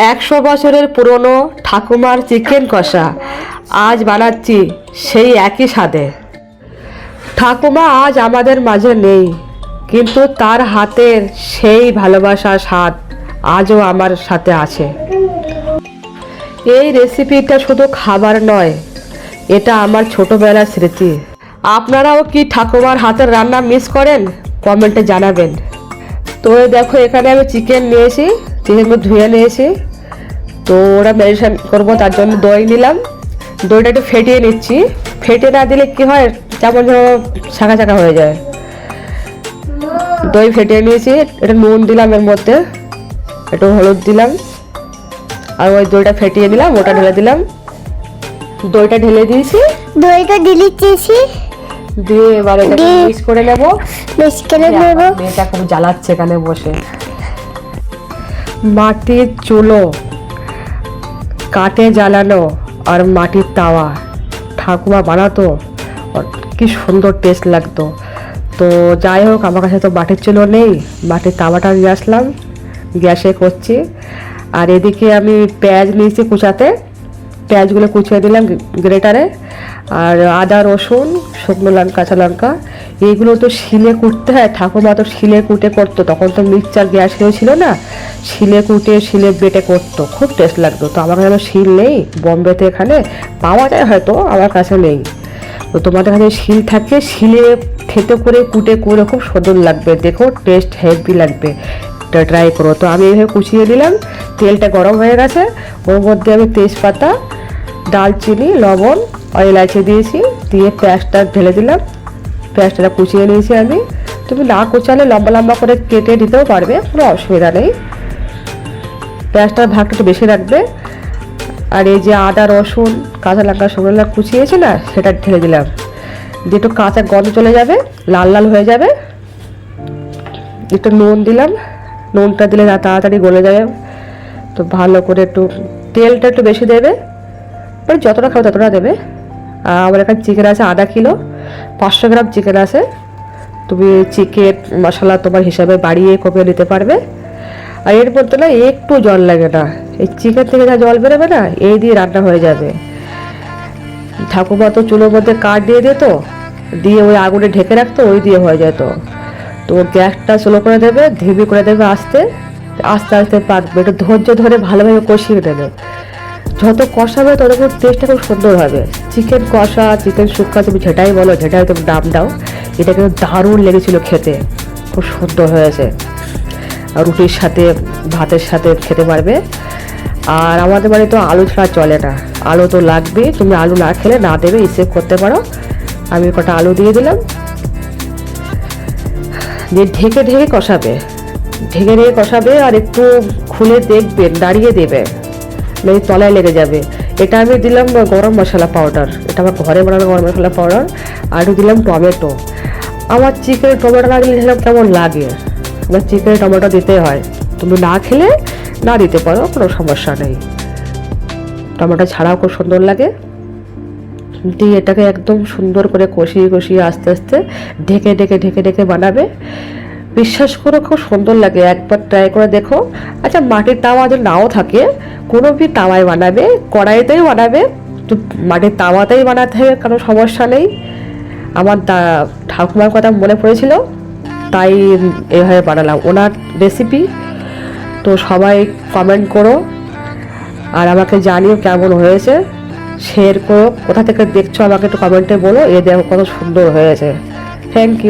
100 বছরের পুরনো ঠাকুমার চিকেন কষা আজ বানাচ্ছি সেই একই স্বাদে। ঠাকুমা আজ আমাদের মাঝে নেই, কিন্তু তার হাতের সেই ভালোবাসার স্বাদ আজও আমার সাথে আছে। এই রেসিপিটা শুধু খাবার নয়, এটা আমার ছোটবেলার স্মৃতি। আপনারাও কি ঠাকুমার হাতের রান্না মিস করেন? কমেন্টে জানাবেন। তো দেখো, এখানে আমি চিকেন নিয়েছি, চিকেনগুলো ধুয়ে নিয়েছি। তো ওরা ম্যারিনেশন করবো, তার জন্য দই নিলাম। দইটা একটু ফেটিয়ে নিচ্ছি, ফেটিয়ে না দিলে কি হয়, যেমন শাঁকা শাঁকা হয়ে যায়। দই ফেটিয়ে নিয়েছি, এটা নুন দিলাম, এর মধ্যে একটু হলুদ দিলাম, আর ওই দইটা ফেটিয়ে দিলাম, ওটা ঢেলে দিলাম। দইটা ঢেলে দিয়েছি, দইটা দিয়েছি, দিয়ে এবার এটাকে মিক্স করে নেব। মেয়েটা খুব জ্বালাচ্ছে এখানে বসে। মাটির চুলো, কাঠে জ্বালানো আর মাটির তাওয়া ঠাকুমা বানাতো, কি সুন্দর টেস্ট লাগতো। তো যাই হোক, আমার কাছে তো মাটির চুলো নেই, মাটির তাওয়াটা নিয়ে আসলাম, গ্যাসে করছি। আর এদিকে আমি পেঁয়াজ নিয়েছি কুচাতে, পেঁয়াজগুলো কুচিয়ে দিলাম গ্রেটারে। আর আদা, রসুন, শুকনো লঙ্কা, কাঁচা লঙ্কা, এইগুলো তো শিলে কুটতে হয়। ঠাকুমা তো শিলে কুটে করতো, তখন তো মিক্সচার গ্যাস ছিল না, শিলে কুটে শিলে বেটে করতো, খুব টেস্ট লাগতো। তো আমার কাছে শিল নেই, বম্বেতে এখানে পাওয়া যায় হয়তো, আমার কাছে নেই। তো তোমাদের কাছে শিল থাকে, শিলে থেতো করে কুটে করে খুব সুন্দর লাগবে, দেখো টেস্ট হেভি লাগবে, ট্রাই করো। তো আমি এইভাবে কুচিয়ে দিলাম, তেলটা গরম হয়ে গেছে, ওর মধ্যে আমি তেজপাতা, দালচিনি, লবণ, এলাচি দিয়েছি, দিয়ে পেঁয়াজটা ঢেলে দিলাম। পেঁয়াজটা কুচিয়ে নিয়েছি আমি, তুমি না কুচালে লম্বা লম্বা করে কেটে দিতেও পারবে, কোনো অসুবিধা নেই। পেঁয়াজটার ভাগটা একটু বেশি রাখবে। আর এই যে আদা, রসুন, কাঁচা লঙ্কা, শুকনো লঙ্কা কুচিয়েছে না, সেটা ঢেলে দিলাম, দিয়ে একটু কাঁচা গন্ধ চলে যাবে, লাল লাল হয়ে যাবে। একটু নুন দিলাম, নুনটা দিলে তাড়াতাড়ি গলে যাবে। তো ভালো করে একটু তেলটা একটু বেশি দেবে, মানে যতটা খাবে ততটা দেবে। আর আমার এখানে চিকেন আছে আধা কিলো, 500 গ্রাম চিকেন আছে। তুমি চিকেন মশলা তোমার হিসাবে বাড়িয়ে কমিয়ে নিতে পারবে। আর এর মধ্যে না একটু জল লাগে না, এই চিকেন থেকে যা জল বেরোবে না, এই দিয়ে রান্না হয়ে যাবে। ঠাকুমা তো চুলোর মধ্যে কাঠ দিয়ে দিত, দিয়ে ওই আগুনে ঢেকে রাখতো, ওই দিয়ে হয়ে যেত। তো গ্যাসটা স্লো করে দেবে, ধিমি করে দেবে, আস্তে আস্তে আস্তে পাকবে, একটু ধৈর্য ধরে ভালোভাবে কষিয়ে দেবে। যত কষাবে তত করে টেস্টটা খুব সুন্দর হবে। চিকেন কষা, চিকেন শুক্কা, তুমি যেটাই বলো, যেটাই তুমি দাম দাও, এটা কিন্তু দারুণ লেগেছিল খেতে, খুব সুন্দর হয়েছে। আর রুটির সাথে, ভাতের সাথে খেতে পারবে। আর আমাদের বাড়ি তো আলু ছাড়া চলে না, আলু তো লাগবে, তুমি আলু না খেলে না দেবে, হিসেব করতে পারো। আমি কটা আলু দিয়ে দিলাম, দিয়ে ঢেকে ঢেকে কষাবে, ঢেকে ঢেকে কষাবে। আর একটু খুলে দেখবেন, দাঁড়িয়ে দেবে, নয় তলায় লেগে যাবে। এটা আমি দিলাম গরম মশলা পাউডার, এটা আমার ঘরে বানানো গরম মশলা পাউডার। আর দিলাম টমেটো। আমার চিকেনে টমেটো না দিলে কেমন লাগে, আমার চিকেনে টমেটো দিতে হয়। তুমি না খেলে না দিতে পারো, কোনো সমস্যা নেই, টমেটো ছাড়াও খুব সুন্দর লাগে। দিয়ে এটাকে একদম সুন্দর করে কষিয়ে কষিয়ে আস্তে আস্তে ঢেকে ঢেকে ঢেকে ঢেকে বানাবে। বিশ্বাস করো, খুব সুন্দর লাগে, একবার ট্রাই করে দেখো। আচ্ছা, মাটির তাওয়া যদি নাও থাকে, কোনো কি তাওয়ায় বানাবে, কড়াইতেই বানাবে, তো মাটির তাওয়াতেই বানাতে হবে, কোনো সমস্যা নেই। আমার ঠাকুমার কথা মনে পড়েছিল, তাই এভাবে বানালাম ওনার রেসিপি। তো সবাই কমেন্ট করো, আর আমাকে জানিও কেমন হয়েছে, শেয়ার করো, কোথা থেকে দেখছো আমাকে একটু কমেন্টে বলো। এ দেখো কত সুন্দর হয়েছে। Thank you.